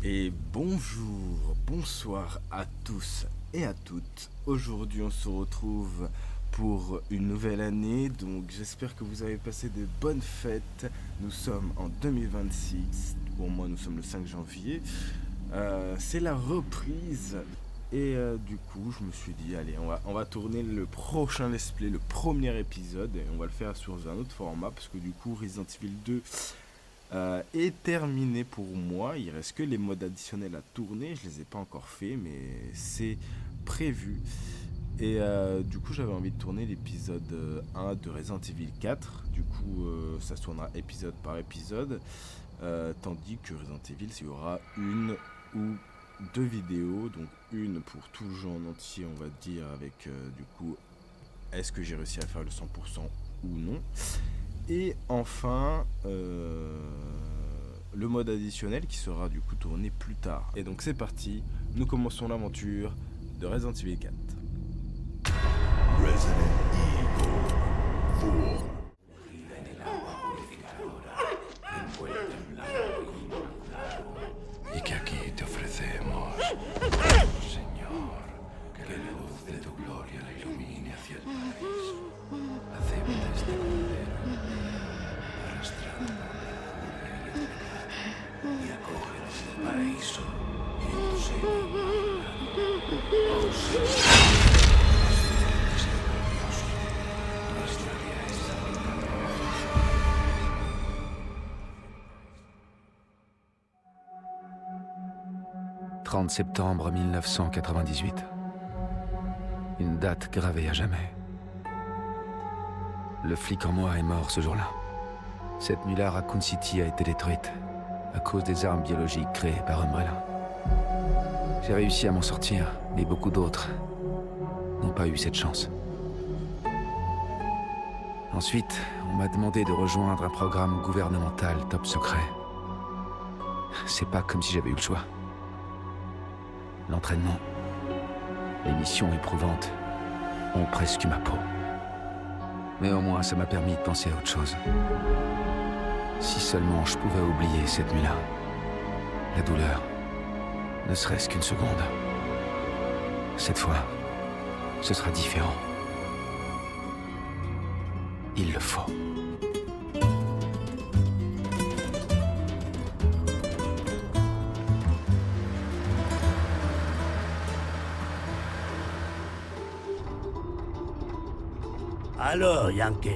Et bonjour, bonsoir à tous et à toutes. Aujourd'hui on se retrouve pour une nouvelle année, donc j'espère que vous avez passé de bonnes fêtes. Nous sommes en 2026, pour moi nous sommes le 5 janvier. C'est la reprise et du coup je me suis dit allez on va tourner le prochain let's play, le premier épisode, et on va le faire sur un autre format parce que du coup Resident Evil 2 est terminé pour moi. Il reste que les modes additionnels à tourner. Je les ai pas encore fait, mais c'est prévu. Et du coup, j'avais envie de tourner l'épisode 1 de Resident Evil 4. Du coup, ça se tournera épisode par épisode. Tandis que Resident Evil, il y aura une ou deux vidéos. Donc une pour tout le jeu en entier, on va dire, avec du coup, est-ce que j'ai réussi à faire le 100% ou non. Et enfin, le mode additionnel qui sera du coup tourné plus tard. Et donc c'est parti, nous commençons l'aventure de Resident Evil 4. Resident Evil 4. Y que aquí te ofrecemos, Señor, que la luz de tu gloria la ilumine hacia el paraíso. Acepta este cordero, arrastrado por la furia y el pecado, y acógenos en el paraíso y en tu seno inmaculado. Oh Señor, misericordioso, nuestra guía es saludable. 30 septembre 1998. Une date gravée à jamais. Le flic en moi est mort ce jour-là. Cette nuit-là, Raccoon City a été détruite à cause des armes biologiques créées par Umbrella. J'ai réussi à m'en sortir, mais beaucoup d'autres n'ont pas eu cette chance. Ensuite, on m'a demandé de rejoindre un programme gouvernemental top secret. C'est pas comme si j'avais eu le choix. L'entraînement, les missions éprouvantes ont presque eu ma peau. Mais au moins, ça m'a permis de penser à autre chose. Si seulement je pouvais oublier cette nuit-là, la douleur, ne serait-ce qu'une seconde. Cette fois, ce sera différent. Il le faut. Alors, Yankee,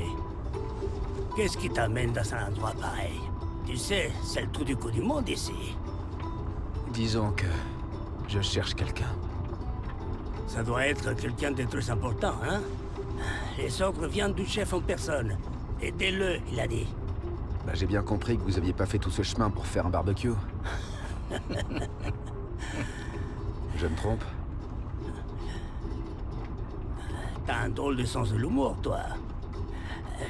qu'est-ce qui t'amène dans un endroit pareil? Tu sais, c'est le trou du cou du monde ici. Disons que je cherche quelqu'un. Ça doit être quelqu'un de très important, hein? Les ordres viennent du chef en personne. Aidez-le, il a dit. Bah, j'ai bien compris que vous aviez pas fait tout ce chemin pour faire un barbecue. Je me trompe? T'as un drôle de sens de l'humour, toi.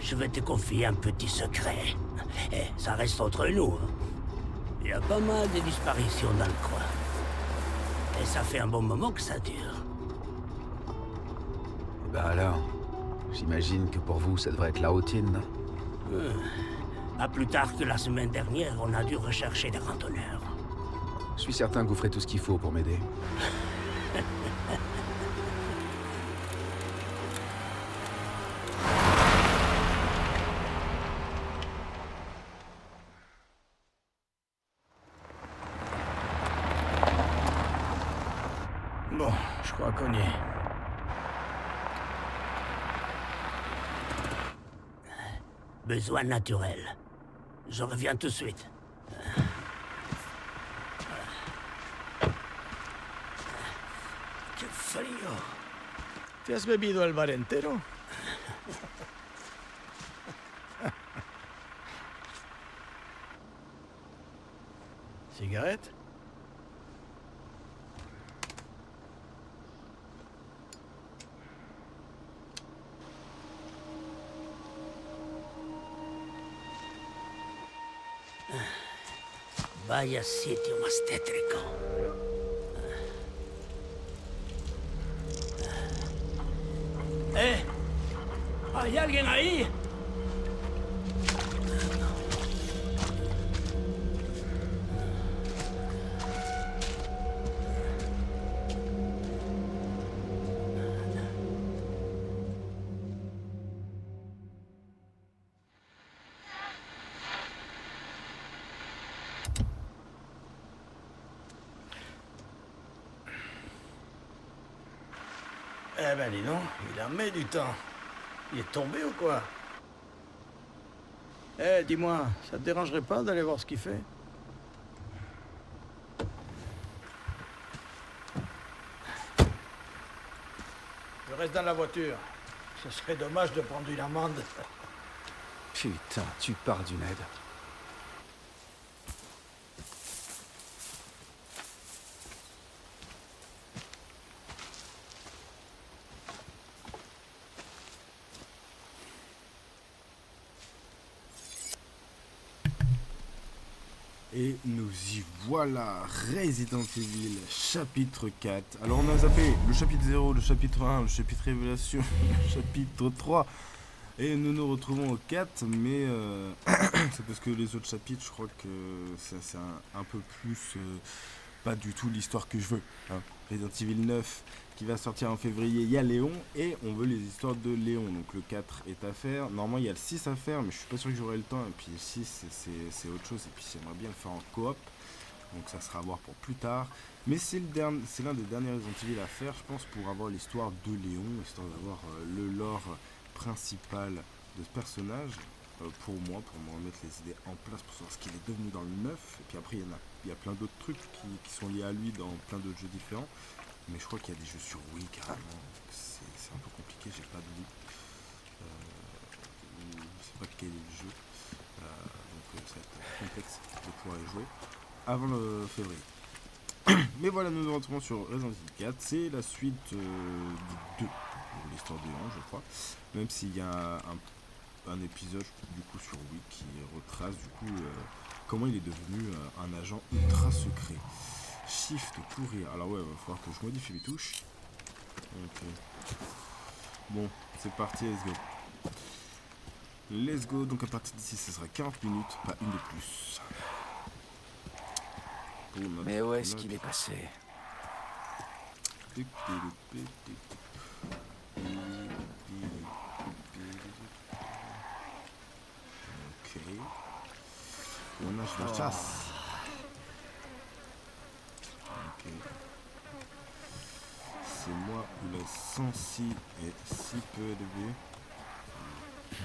Je vais te confier un petit secret. Et ça reste entre nous. Il y a pas mal de disparitions dans le coin. Et ça fait un bon moment que ça dure. Bah alors, j'imagine que pour vous, ça devrait être la routine, non? Pas plus tard que la semaine dernière, on a dû rechercher des randonneurs. Je suis certain que vous ferez tout ce qu'il faut pour m'aider. Bon, je crois qu'on y est. Besoin naturel. Je reviens tout de suite. ¡Qué frío! ¿Te has bebido el bar entero? ¿Cigarette? Vaya sitio más tétrico. ¿Hay alguien ahí? Eh ben dis donc, il en met du temps. Il est tombé ou quoi? Eh, dis-moi, ça te dérangerait pas d'aller voir ce qu'il fait? Je reste dans la voiture. Ce serait dommage de prendre une amende. Putain, tu pars d'une aide. Et nous y voilà, Resident Evil, chapitre 4. Alors on a zappé le chapitre 0, le chapitre 1, le chapitre Révélation, le chapitre 3. Et nous nous retrouvons au 4, mais c'est parce que les autres chapitres, je crois que c'est un peu plus pas du tout l'histoire que je veux. Hein. Resident Evil 9 qui va sortir en février, il y a Léon et on veut les histoires de Léon. Donc le 4 est à faire. Normalement il y a le 6 à faire, mais je suis pas sûr que j'aurai le temps. Et puis le 6 c'est autre chose. Et puis j'aimerais bien le faire en coop. Donc ça sera à voir pour plus tard. Mais c'est l'un des derniers Resident Evil à faire, je pense, pour avoir l'histoire de Léon, histoire d'avoir le lore principal de ce personnage. Pour moi, pour me remettre les idées en place, pour savoir ce qu'il est devenu dans le 9. Et puis après, il y a plein d'autres trucs qui sont liés à lui dans plein d'autres jeux différents. Mais je crois qu'il y a des jeux sur Wii carrément. C'est un peu compliqué, j'ai pas de Wii. Je sais pas quel est le jeu. Donc ça va être complexe de pouvoir y jouer avant le février. Mais voilà, nous nous retrouvons sur Resident Evil 4. C'est la suite du 2, pour l'histoire de Léon, je crois. Même s'il y a un épisode du coup sur Wii qui retrace du coup comment il est devenu un agent ultra secret. Shift pour rire. Alors ouais, il va falloir que je modifie les touches. Ok. Bon, c'est parti, let's go. Let's go, donc à partir d'ici, ce sera 40 minutes, pas une de plus. Mais où est-ce qu'il est passé? Ok. On a la chasse. Ok. C'est moi où le sensi est si peu élevé. Je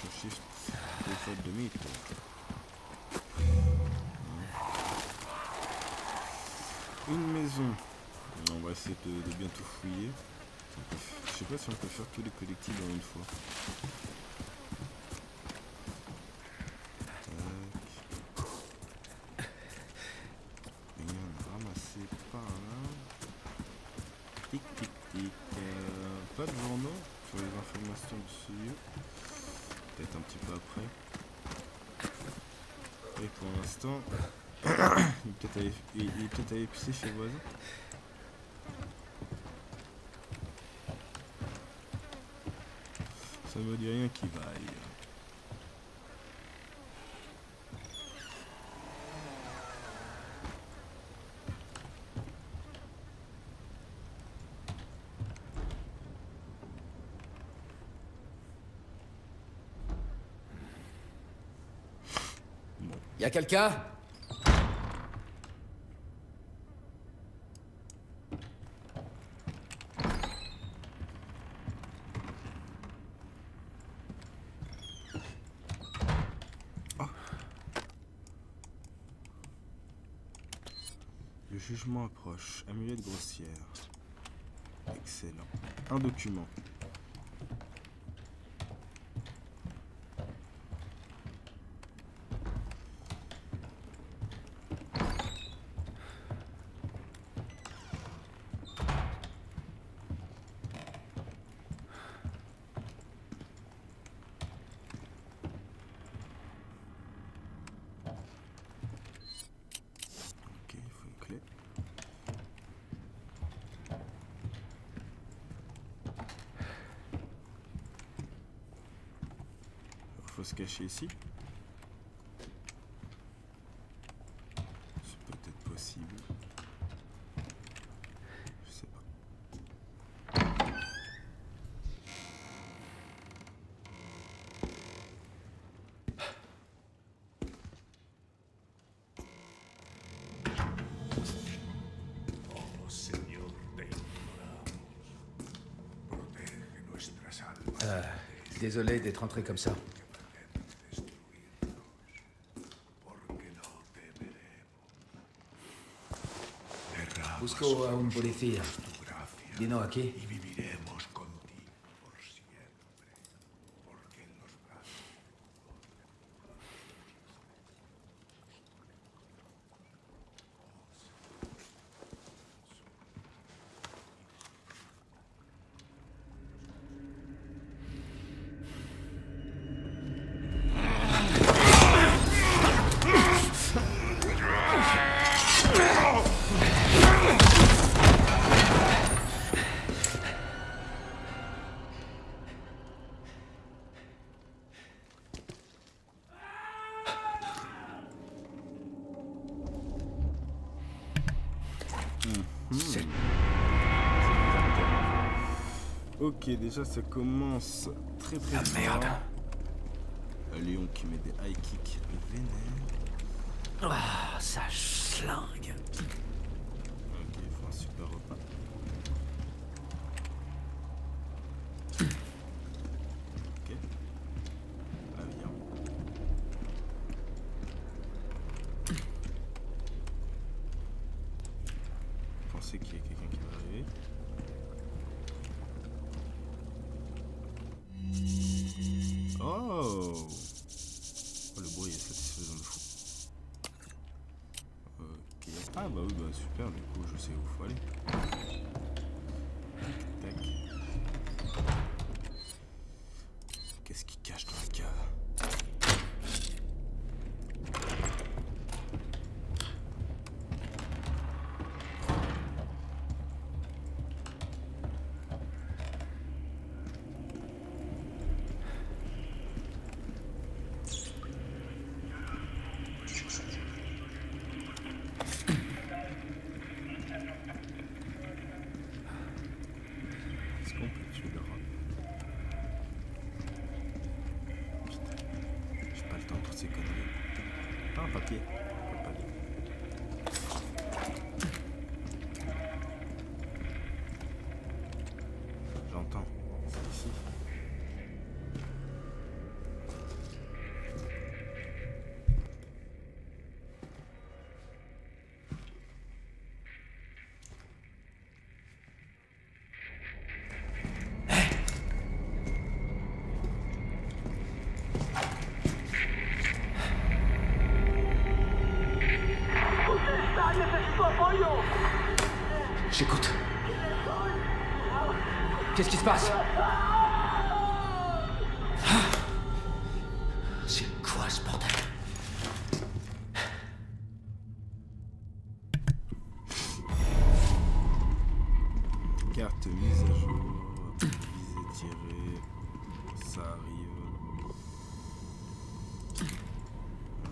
sur shift et faute de mythe. Une maison. On va essayer de bien tout fouiller. Je sais pas si on peut faire tous les collectifs en une fois. Tac. Rien à ramasser par là. Tic tic tic. Pas de journaux sur les informations de ce lieu. Peut-être un petit peu après. Et pour l'instant, il est peut-être allé pisser chez le voisin. Ça me dit rien qui vaille. Y'a quelqu'un? Le jugement approche. Amulette grossière. Excellent. Un document. Ok, il faut une clé. Il faut se cacher ici. C'est peut-être possible. Je sais pas. Oh Señor, te imploramos. Désolé d'être entré comme ça. Busco a un policía. Vino aquí. Y viviremos contigo por siempre, porque en los brazos C'est... Ok, déjà ça commence très très Ah fort. merde. Un lion qui met des high kicks vénères. Ah, ça schlingue. Ok, il faut un super repas. Ok. La viande. Pensez qu'il y a quelqu'un qui va arriver. Oh, le bruit est satisfaisant de fou. Ok. Ah bah oui, bah super, du coup je sais où il faut aller. Tac, tac. Qu'est-ce qu'il cache dans la cave? Est-ce qu'on peut tuer le rat? Putain, j'ai pas le temps pour ces conneries. Ah, un papier. On peut pas lire. J'entends. C'est ici. J'écoute. Qu'est-ce qui se passe? C'est quoi ce bordel? Carte mise à jour. Visée tirée. Ça arrive.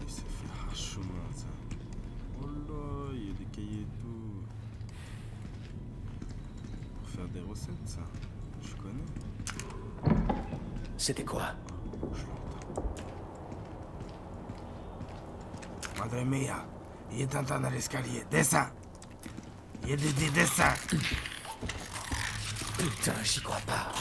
Il s'est fait arrachemin ça. Oh là, il y a des cahiers et tout. Pour faire des recettes ça. Je connais. C'était quoi? Madre mia, il est en train dans l'escalier. Descends. Il dit descends. Putain, j'y crois pas.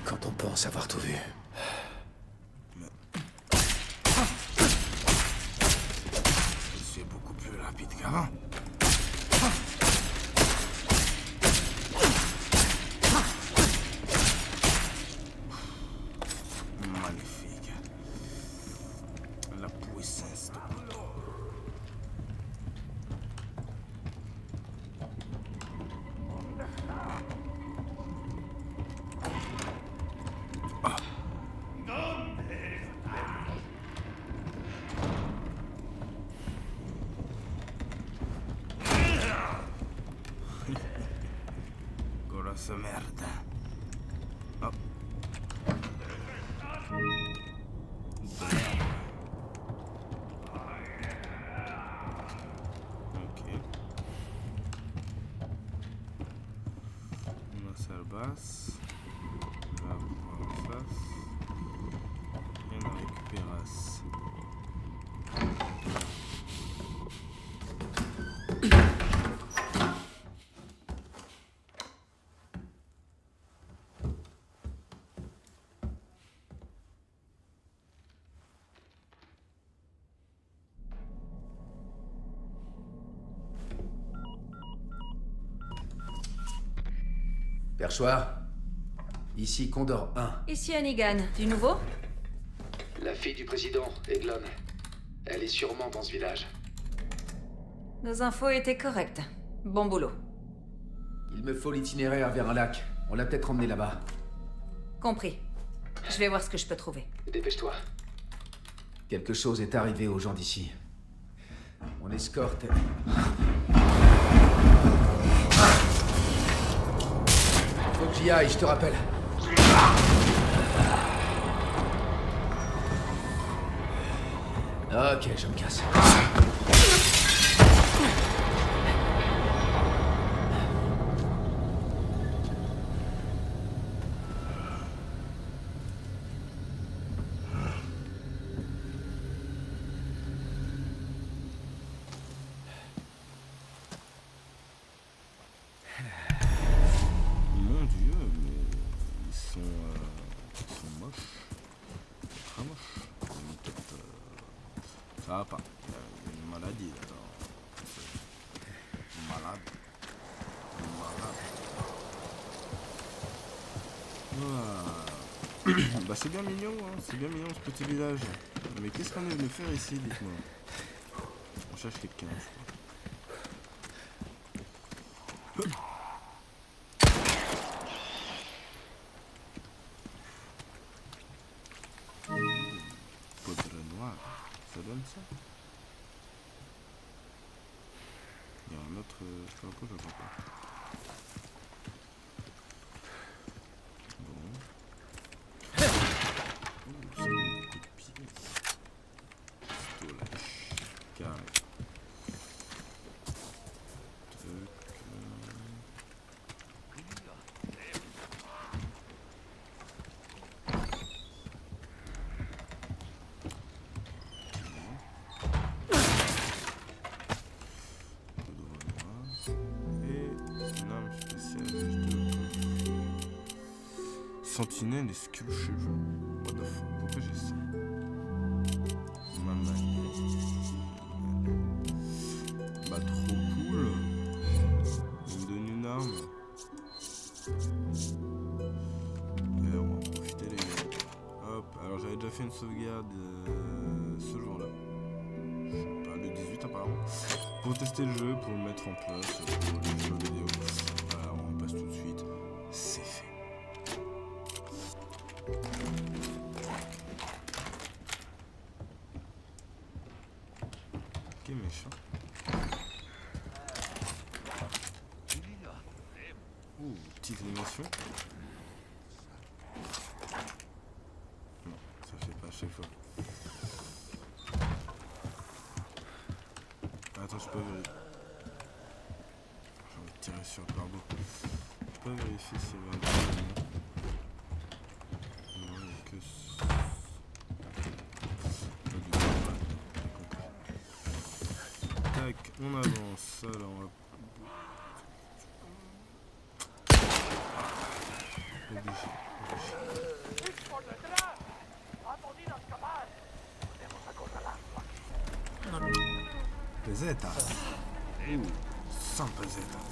Quand on pense avoir tout vu. C'est beaucoup plus rapide qu'avant. Magnifique. La puissance de Pluton. Grosse merde. Oh. Ok. Una salle basse. Là, en face. Et on récupérasse. Perchoir. Ici Condor 1. Ici Hannigan. Du nouveau? La fille du président, Eglon. Elle est sûrement dans ce village. Nos infos étaient correctes. Bon boulot. Il me faut l'itinéraire vers un lac. On l'a peut-être emmené là-bas. Compris. Je vais voir ce que je peux trouver. Dépêche-toi. Quelque chose est arrivé aux gens d'ici. On escorte... Faut que j'y aille, je te rappelle. Ok, je me casse. Mon Dieu, mais ils sont moches. Très moches. Ils ont peut-être, ça va pas. Il y a une maladie là-dedans. Malade. Voilà. Bah c'est bien mignon, hein. C'est bien mignon ce petit village. Mais qu'est-ce qu'on est venu faire ici, dites-moi? On cherche quelqu'un, je crois. Poudre noire, ça donne ça? Il y a un autre flambeau, je vois pas. Bon. C'est beaucoup de pièces. Pistolage. Carré. Sentinelle et Skull cheveux. What the fuck? Pourquoi j'ai ça? Maman. Bah trop cool. Il me donne une arme. Et on va en profiter les gars. Hop, alors j'avais déjà fait une sauvegarde ce jour-là. Je sais pas, le 18 apparemment. Pour tester le jeu, pour le mettre en place, pour les jeux vidéo. Voilà, on passe tout de suite. C'est fait. Ok, méchant. Ouh, petite animation. Non, ça fait pas à chaque fois. Attends, je peux vérifier. J'ai envie de tirer sur le barbeau. Je peux vérifier s'il y avait un élément. Non, il n'y a que ça. Tac, on avance. Alors, on va... Pesetas. Sans pesetas.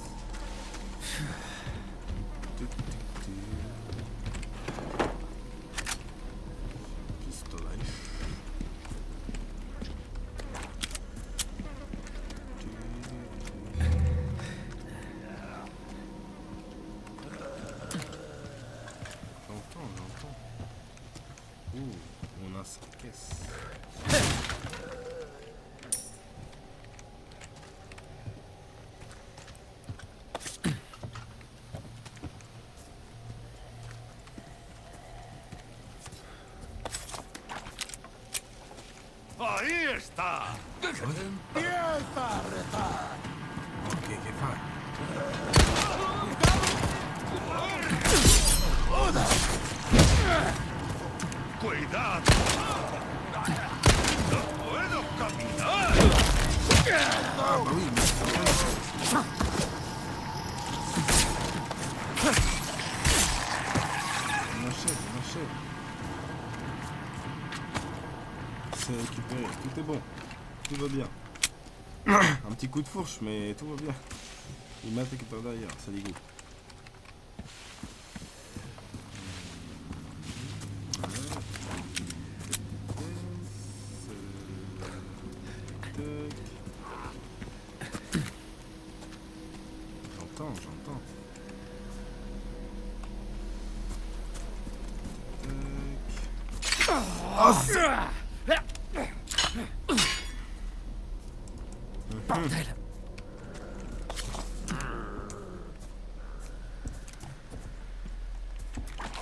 Pistolage. J'entends. Ouh, on a sa caisse. ¡Ahí está! ¡Empieza a rezar! Ok, che fai? ¡Cuidado! ¡No puedo caminar! Ah, bah oui, on achève. C'est récupéré, tout est bon. Tout va bien. Un petit coup de fourche, mais tout va bien. Il m'a attaqué par derrière, ça dégoûte. Oh, c'est... Bordel.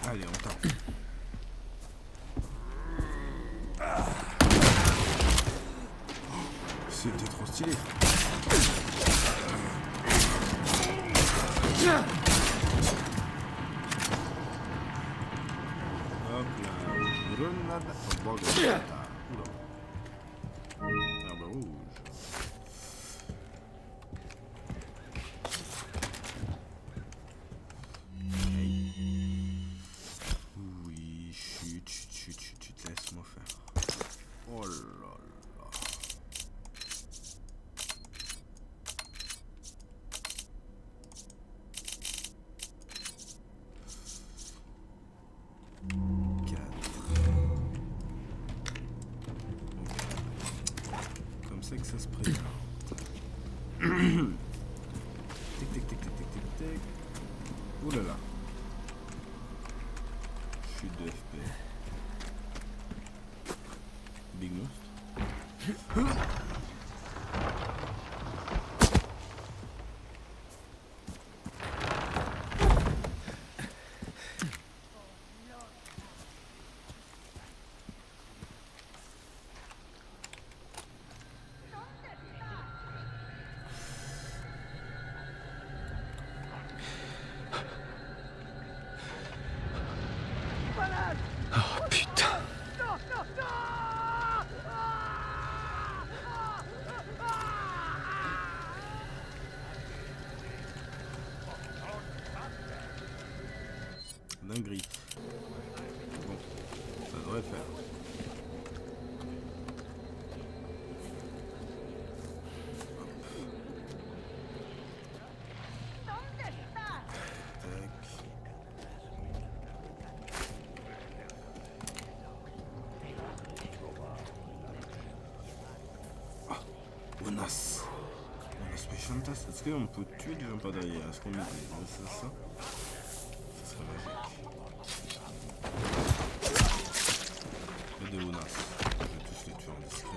Allez, on tape. C'était trop stylé. Hop là. Grenade. Oula. Arbre rouge. Oui, chut, laisse-moi faire. Oh là là. Comme ça que ça se présente. Tic tic tic tic tic tic tic. Ouh là là. Chute de FP. Big monstre. Oh putain. Dinguerie. Bon, ça devrait le faire. Onas. Onas Patientas. Est-ce qu'on peut tuer des gens pas derrière? Est-ce qu'on met ça? Ça serait magique. Et des Onas. Je vais tous les tuer en discret.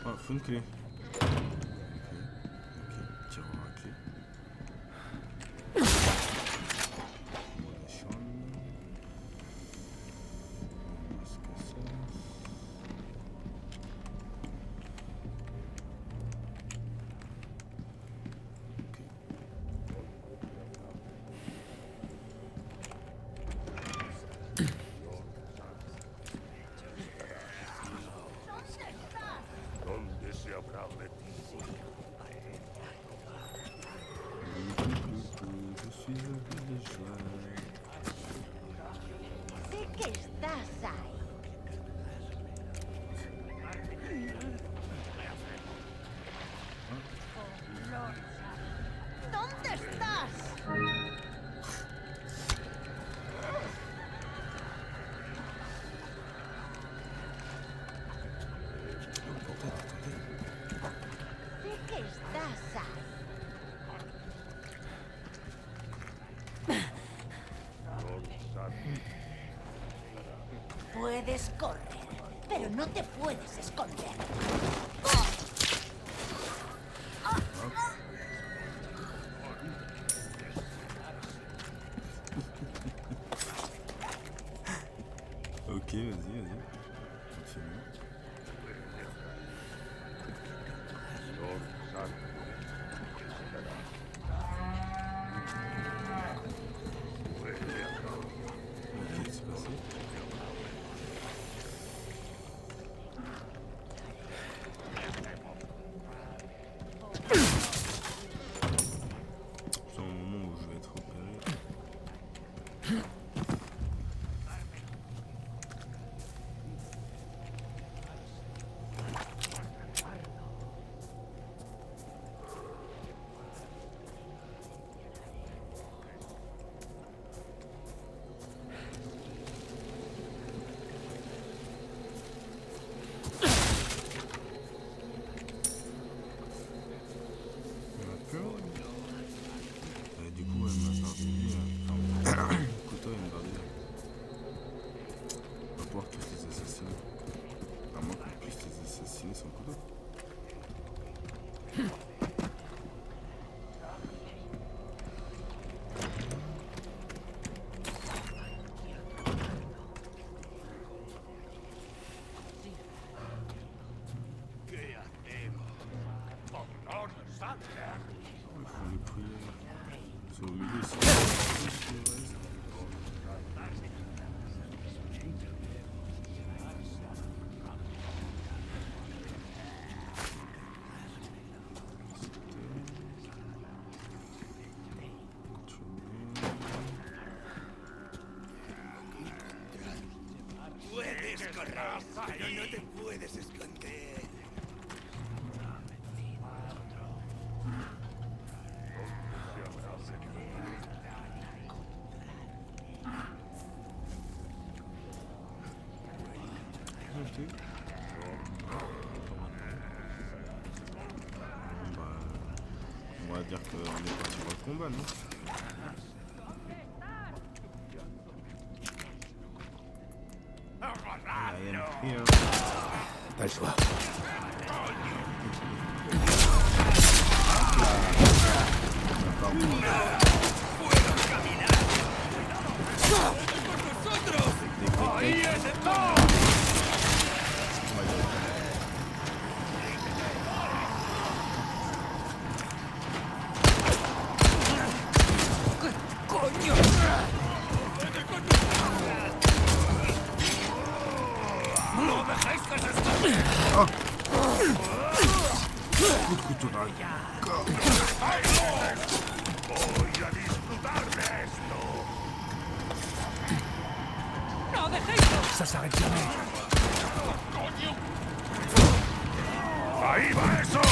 Ah, faut une clé. Ok, tiroir à clé. ¿Dónde se habrá Puedes correr, pero no te puedes esconder. Ok, vas-y. Continue. Ok, c'est passé. C'est un moment où je vais être opéré. D'accord. Du coup, elle m'a sorti un couteau et une barrière. On va pouvoir tous les assassiner. À moins qu'on puisse les assassiner sans couteau. Il faut les prières. C'est au milieu ici. Puedes correr, pero no te puedes esconder. On va dire qu'on est parti pour le combat, non? I am here. Pas le choix. Coup de couteau dans le corps. Voy a disfrutar de esto. Ça s'arrête jamais. Ahí va eso.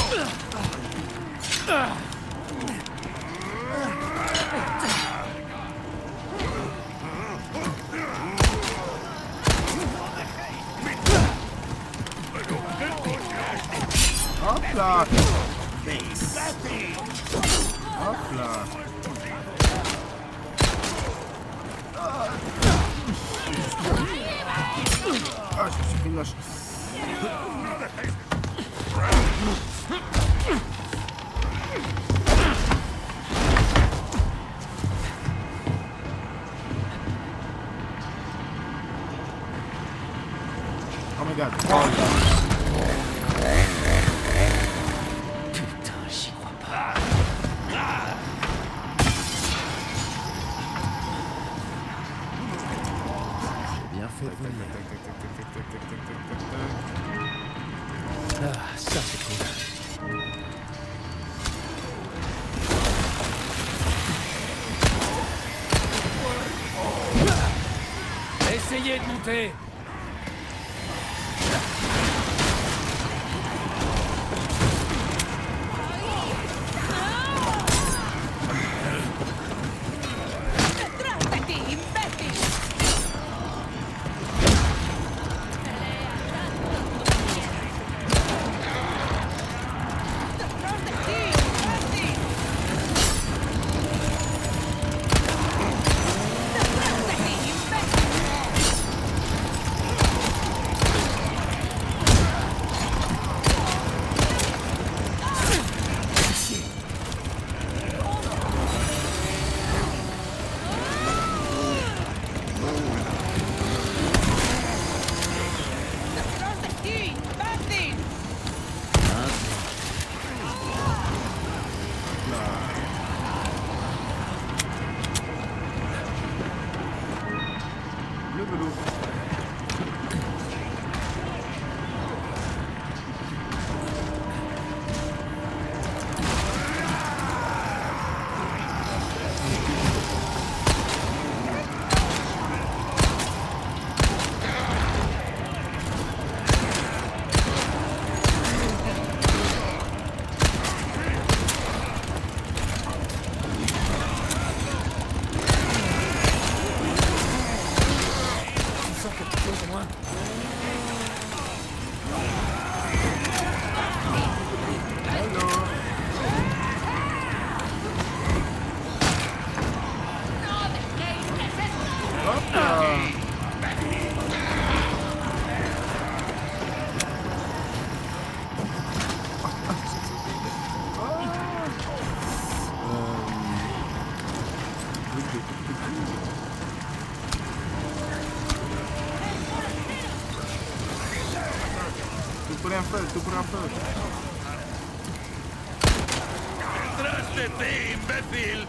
Hop là. Hop là. Ah, je me suis pris une lâche. Oh my god. Oh là. Putain, j'y crois pas. J'ai bien fait de venir. Ah, ça c'est cool. Essayez de monter. chose au moins. Tout pour un peu. ¡Tras de ti, imbécil!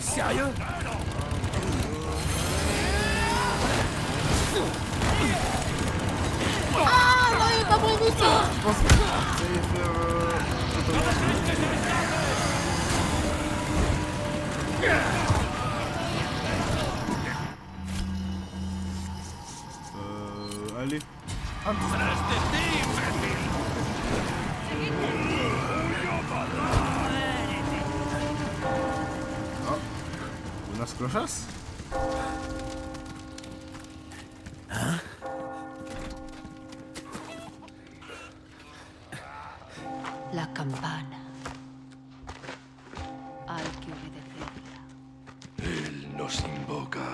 Sérieux? ¡Ah! ¡No hay otra munición! Allez. ¡Tras de ti, imbécil! Unas clochas. La campana. Hay que obedecerla. Él nos invoca.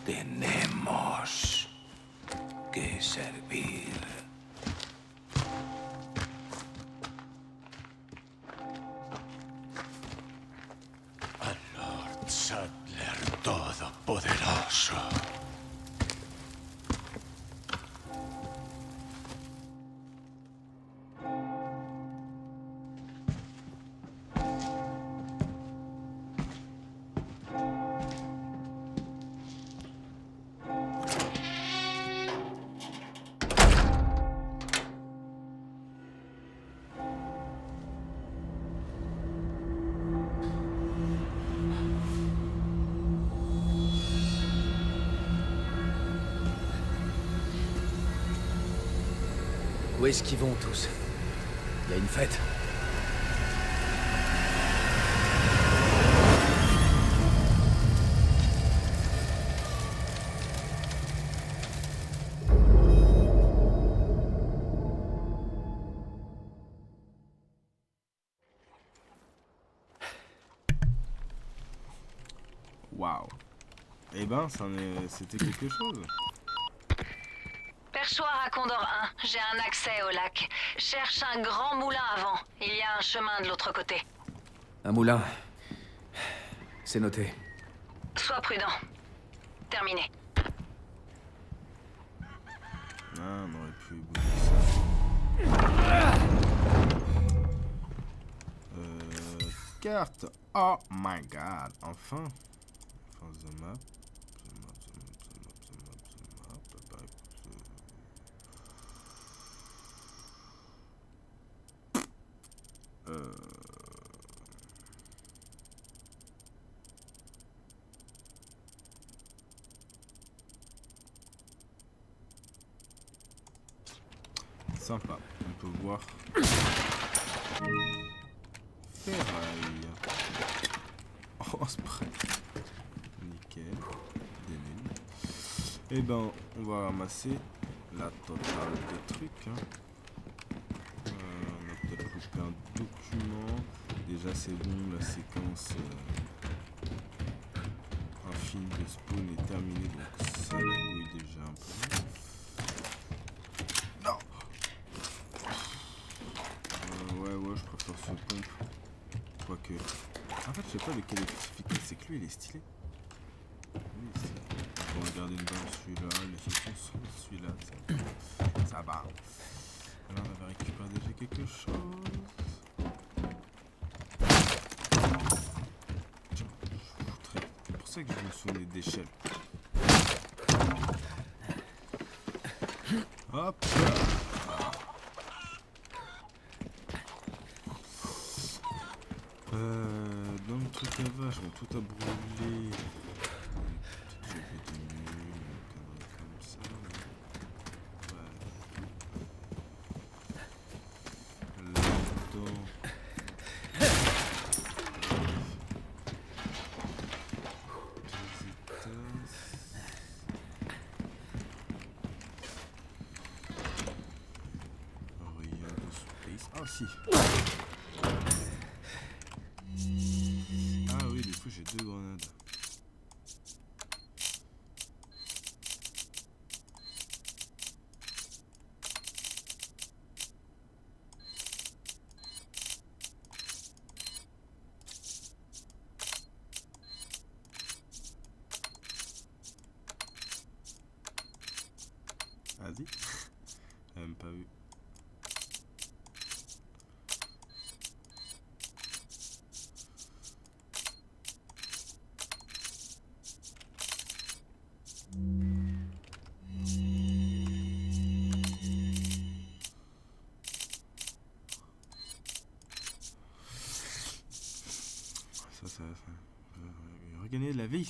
Tenemos que servir. Al Lord Saddler Todopoderoso. Où est-ce qu'ils vont tous? Il y a une fête. Waouh. Eh ben, c'était quelque chose. Perchoir à Condor 1, j'ai un accès au lac. Cherche un grand moulin avant. Il y a un chemin de l'autre côté. Un moulin. C'est noté. Sois prudent. Terminé. Ah, on aurait pu bouger ça. Carte. Oh my god. Enfin. Enfin, the map. Sympa, on peut voir ferraille. Oh, spray. Nickel. Dénel. Et ben, on va ramasser la totale des trucs. Hein. On a peut-être loupé un document. Déjà, c'est bon, la séquence infinie de spawn est terminée, donc ça la gouille déjà un peu. Non. Ouais, je préfère ce pompe. Quoique. En fait, je sais pas lequel est efficace, c'est que lui il est stylé. Lui, il est stylé. On va regarder une barre celui-là, les saucons sont celui-là. Ça va. Là, on avait récupéré déjà quelque chose. C'est pour ça que je me souvenais d'échelle. Hop. Dans le truc à vache, on tout a brûlé. J'ai pété nul, comme ça. Ouais. Là-dedans. Rien de space. Ah si. Ah oui, du coup j'ai 2 grenades. Vas-y. Elle a même pas vu. Ça. Regagner de la vie.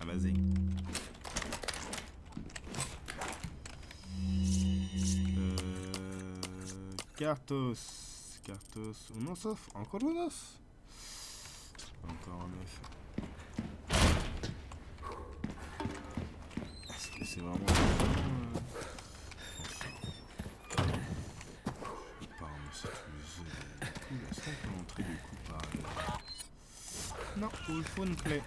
Ah vas-y. Cartos. On en sauf. Encore un œuf. Encore un œuf. Est-ce que c'est vraiment... Est-ce qu'on peut entrer du coup par là? Non, il faut une clé.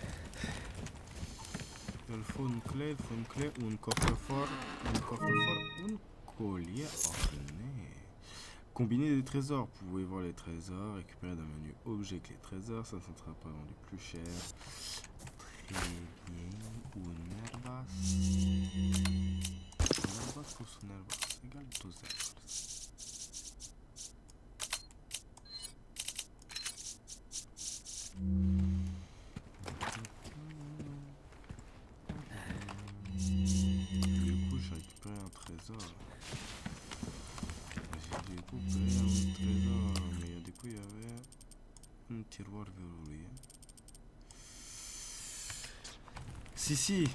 Il faut une clé ou un coffre-fort. Un coffre-fort ou un collier orné. Combiner des trésors. Vous pouvez voir les trésors, récupérer d'un menu objet clé trésors. Ça ne sera pas vendu plus cher. Très bien. Un herbas. Un herbas plus un herbas égale 2 herbas. Du coup, j'ai récupéré un trésor. J'ai récupéré un trésor, mais du coup, il y avait un tiroir verrouillé. Si, il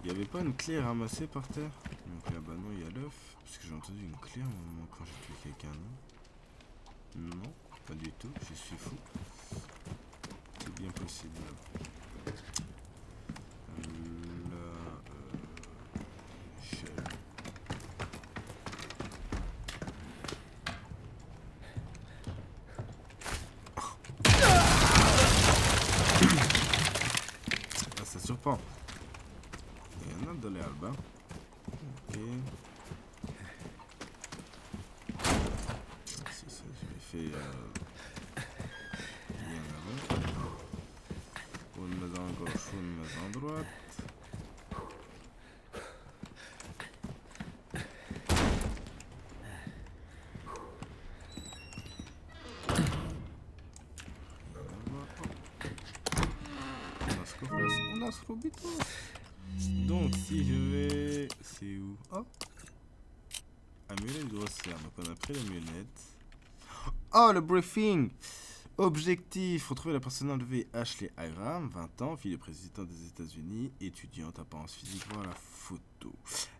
n'y avait pas une clé ramassée par terre. Donc là, bah non, il y a l'œuf. Parce que j'ai entendu une clé à un moment quand j'ai tué quelqu'un. Non, pas du tout, je suis fou. C'est bien possible. Ah, ça surprend. Il y en a de l'herbe. Ok. Si ça, je l'ai fait bien avant. Une maison à gauche, une maison à droite. On a ce robito. Donc si je vais... C'est où? Oh, amulette grossière. Donc on a pris l'amulette. Oh, le briefing. Objectif, retrouver la personne enlevée Ashley Iram, 20 ans, fille du président des États-Unis, étudiante, apparence physique, voir la photo.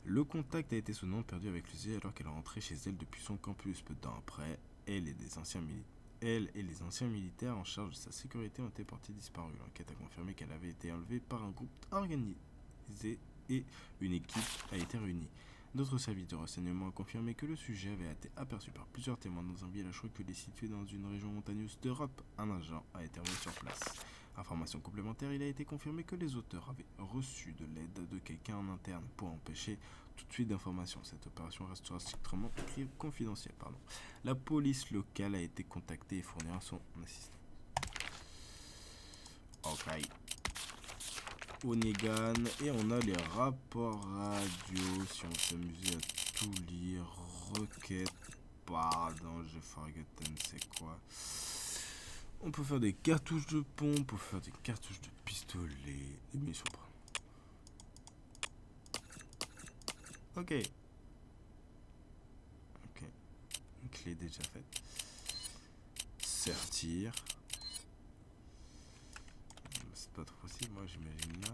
Le contact a été son nom perdu avec l'usine alors qu'elle rentrait chez elle depuis son campus. Peu de temps après, elle et les anciens militaires en charge de sa sécurité ont été portés disparus. L'enquête a confirmé qu'elle avait été enlevée par un groupe organisé et une équipe a été réunie. D'autres services de renseignement ont confirmé que le sujet avait été aperçu par plusieurs témoins dans un village reculé situé dans une région montagneuse d'Europe. Un agent a été envoyé sur place. Information complémentaire, il a été confirmé que les auteurs avaient reçu de l'aide de quelqu'un en interne pour empêcher toute suite d'informations. Cette opération restera strictement confidentielle. La police locale a été contactée et fournira son assistance. Ok. Onigan, et on a les rapports radio si on s'amuse à tout lire. Requête, pardon, j'ai forgotten c'est quoi. On peut faire des cartouches de pompe, on peut faire des cartouches de pistolet, des munitions. Ok. Une clé déjà faite. Sortir. pas trop possible, moi j'imagine bien.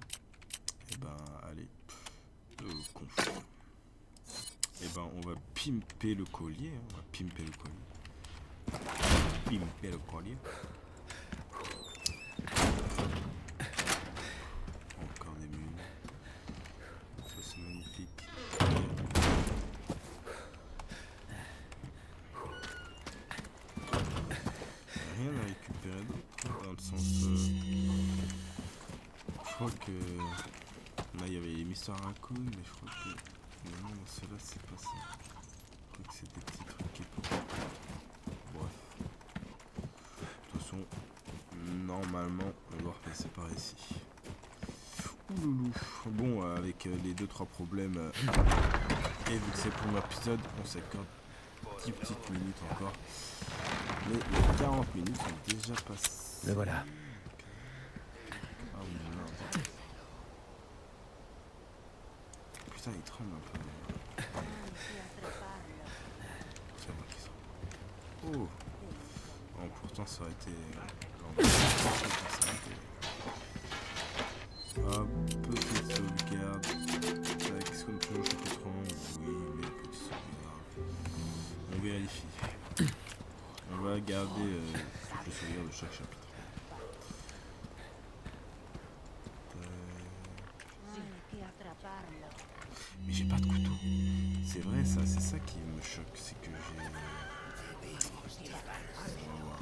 Et ben allez, confort. Et ben on va pimper le collier, hein. On va pimper le collier. Pimper le collier. Encore des mules. Ça c'est magnifique. Rien à récupérer d'autre dans le sens. Je crois que là il y avait les Mr. Raccoon, mais je crois que non, dans ceux-là c'est pas ça. Je crois que c'est des petits trucs qui peuvent. Bref. De toute façon, normalement on doit repasser par ici. Ouloulou. Bon, avec les 2-3 problèmes et vu que c'est pour l'épisode, on s'accorde 10 petites minutes encore. Mais les 40 minutes sont déjà passées. Le voilà. Ah oui, non. Putain, il tremble un peu. C'est moi qui sens. Oh. Bon, pourtant ça aurait été... Hop, petite sauvegarde. Qu'est-ce qu'on peut chapitre 30? Oui, mais petite sauvegarde. On vérifie. On va garder le sauvegarde de chaque chapitre. Mais j'ai pas de couteau. C'est vrai ça, c'est ça qui me choque, c'est que j'ai... On va voir.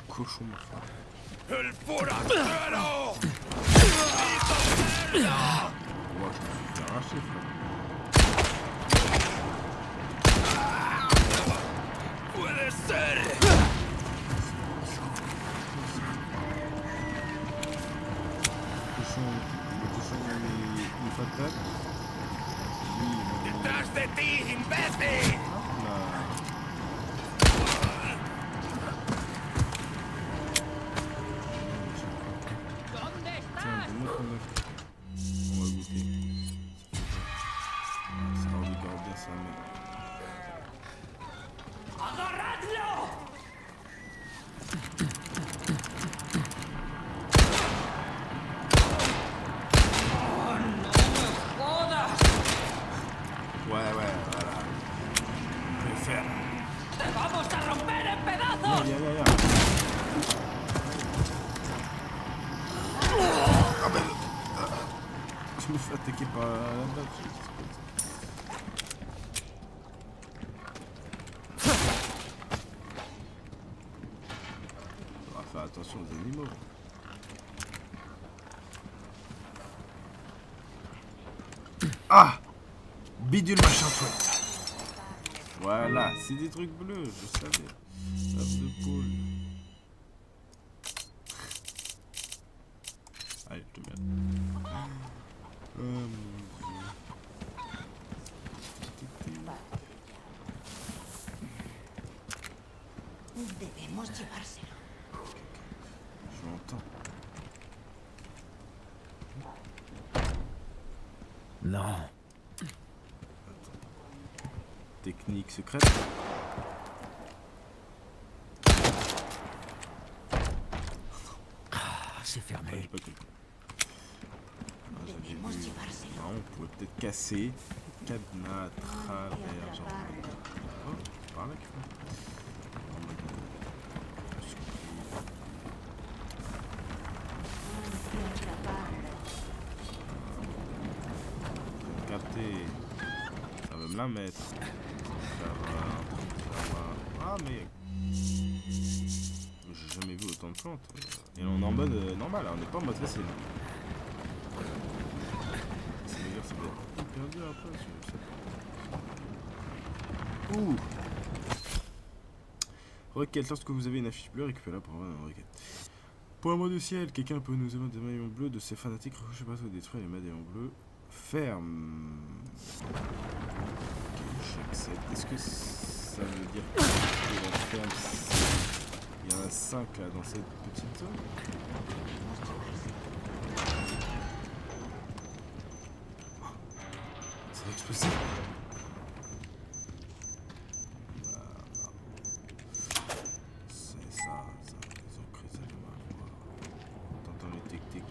Cochon ma femme. ¡El forastero! Moi je me suis fait arracher frère. ¡Puede ser! Le cochon il patate. ¡Detrás de ti, imbécil! Tiens, donne-moi ton œuf. On va goûter. Ça regarde bien ça, mec. Ouais, voilà. On peut le faire. Non, viens. Ah ben... Je me fais attaquer par la batte. On va faire attention aux animaux. Ah! Bidule machin chouette. Voilà, c'est des trucs bleus, je savais. Œuf de poule. Allez, je te mets. Oh mon dieu. Debemos llevárselo. Je l'entends. Non. Technique secrète. C'est J'ai fermé. pas compris. Ah, j'avais vu. Debemos llevárselo. Non, on pouvait peut-être casser cadenas à travers, genre. Oh, c'est par là qu'il faut. En mode, capter. Ça va me la mettre. Ça va. Ah, mais. J'ai jamais vu autant de plantes. Et on est en mode normal, on n'est pas en mode facile. Ça veut dire que ça doit être hyper dur après. Ouh! Requête. Lorsque vous avez une affiche bleue, récupérez-la pour avoir une requête. Pour un mot de ciel, quelqu'un peut nous émettre des maillons bleus de ces fanatiques. Recochez pas détruire les médaillons bleus. Ferme. Ok, j'accepte. Est-ce que ça veut dire que la ferme, il y en a 5 là dans cette petite zone?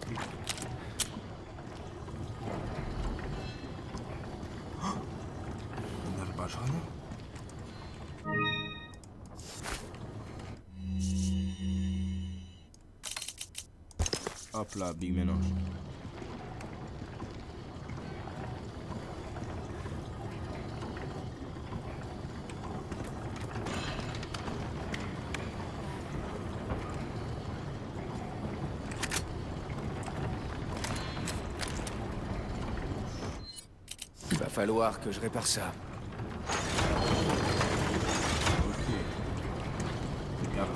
clic, clic. Oh, on a le bajrana. Hop là, big mélange. Il va falloir que je répare ça. Ok. Regarde.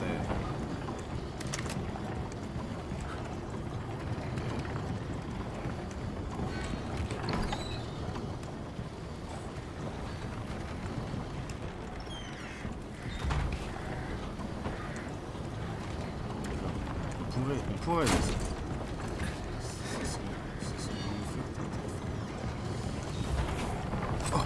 On pourrait. C'est ce qu'on nous fait peut-être. Oh.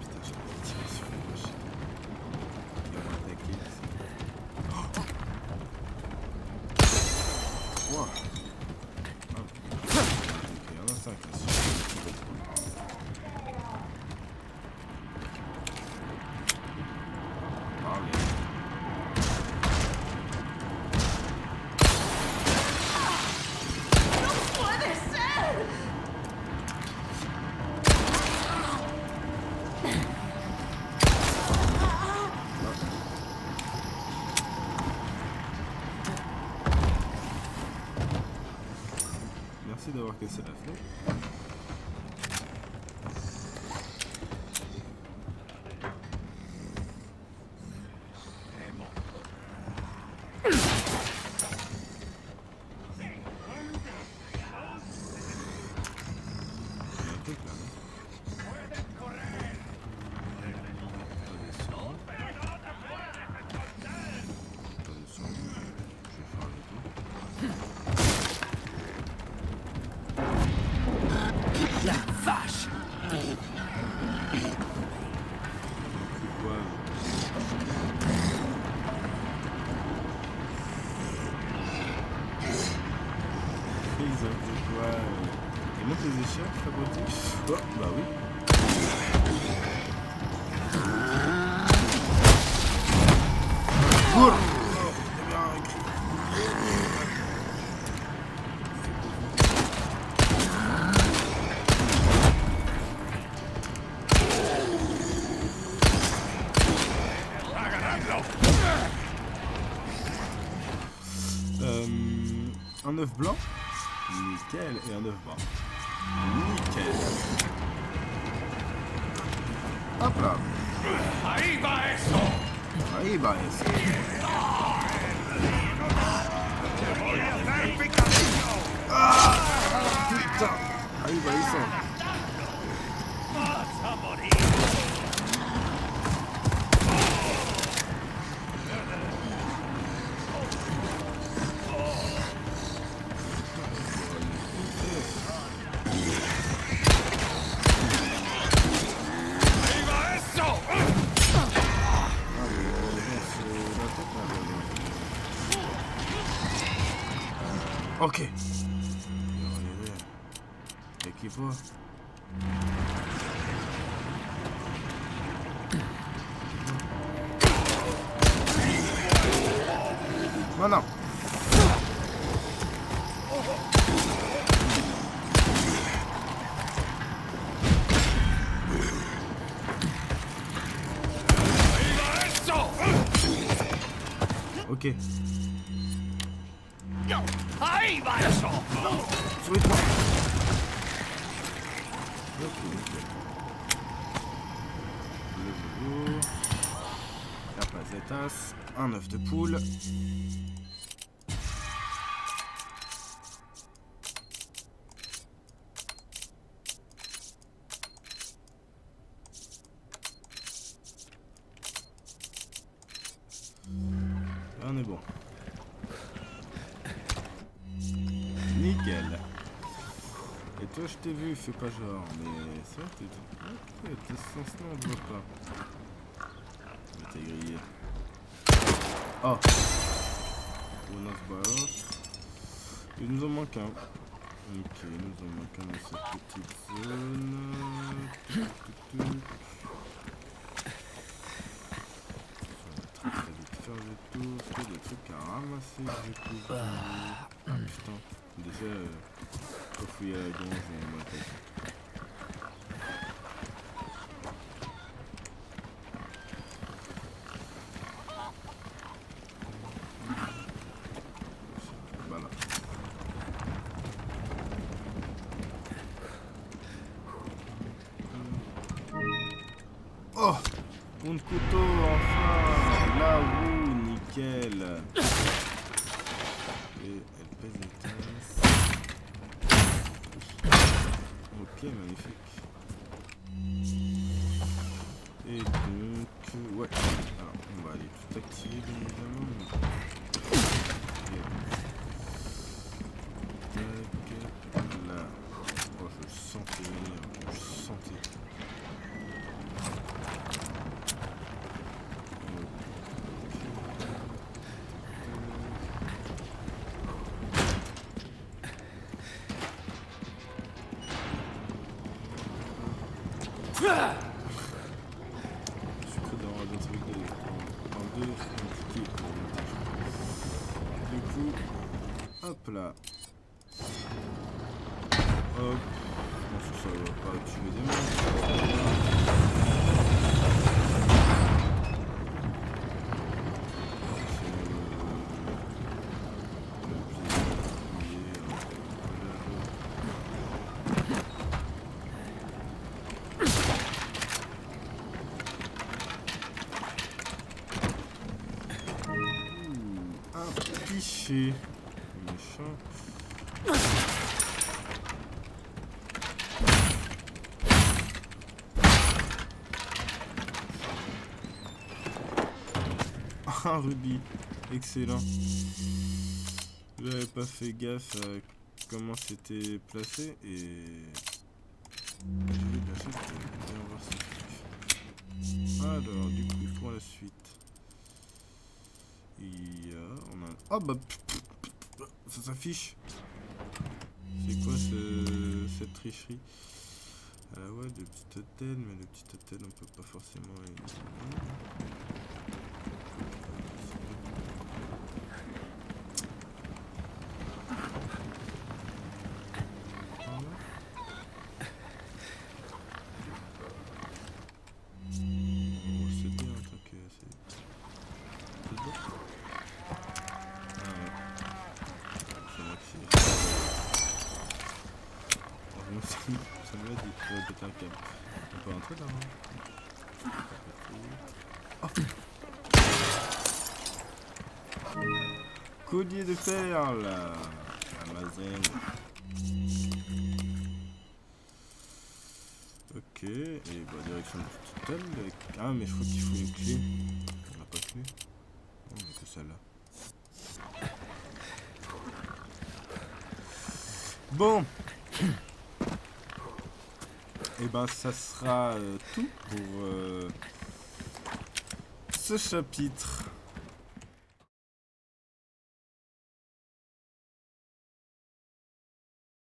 Putain, j'ai envie de tirer sur une machine. Il va m'attaquer ici. Oh. Wow. Ok, il y en a 5 là-dessus. Merci d'avoir cassé la fenêtre. Il monte les échelles, fabriquer. Oh, bah oui. Cool. Un œuf blanc. Nickel. Et un œuf blanc. Nickel. Hop là. Ahí va eso. Ahí va eso. Ah, putain. Ahí va eso. Ok. Equipo. Bueno. Ok. Ahí va eso. Subis-moi. Le velours. La pazetas. Un œuf de poule. On est bon. Nickel. Et toi, je t'ai vu, fais pas genre, mais ça, t'es sans cela, on ne voit pas. c'est grillé. Oh. Bonus balance. Il nous en manque un. Ok, il nous en manque un dans cette petite zone. Ça va très vite faire le tour. Est-ce qu'il y a des trucs à ramasser du coup? Ah putain. Déjà, faut fouiller à la donjon, moi peut-être. Voilà. Oh! Un couteau, enfin! Là, ouh, nickel! Et elle pèse une tasse. Ok, magnifique. Et donc, ouais. Alors, on va aller tout activer, bien évidemment. Tac, là. Oh, je le sentais venir, je le sentais. Je suis cru d'avoir un truc en deux, c'est compliqué. Du coup, hop là. Hop. Je pense que ça va pas tuer des monstres. Un cliché. Méchant. Un rubis. Excellent. J'avais pas fait gaffe à comment c'était placé et j'avais bien fait de bien voir ce truc. Alors du coup pour la suite. Il y a... on a... Oh bah... ça s'affiche. C'est quoi cette tricherie? Ouais, de petits totems, mais de petits totems on peut pas forcément... c'est bien tant que c'est... Ça me l'a dit, tu vas péter un câble. On peut rentrer là, hein. Collier de perles. Amazon. Ok, et bah direction du tunnel. Ah mais je crois qu'il faut une clé. On n'a pas de clé. On a que celle-là. Bon. Et ben ça sera tout pour ce chapitre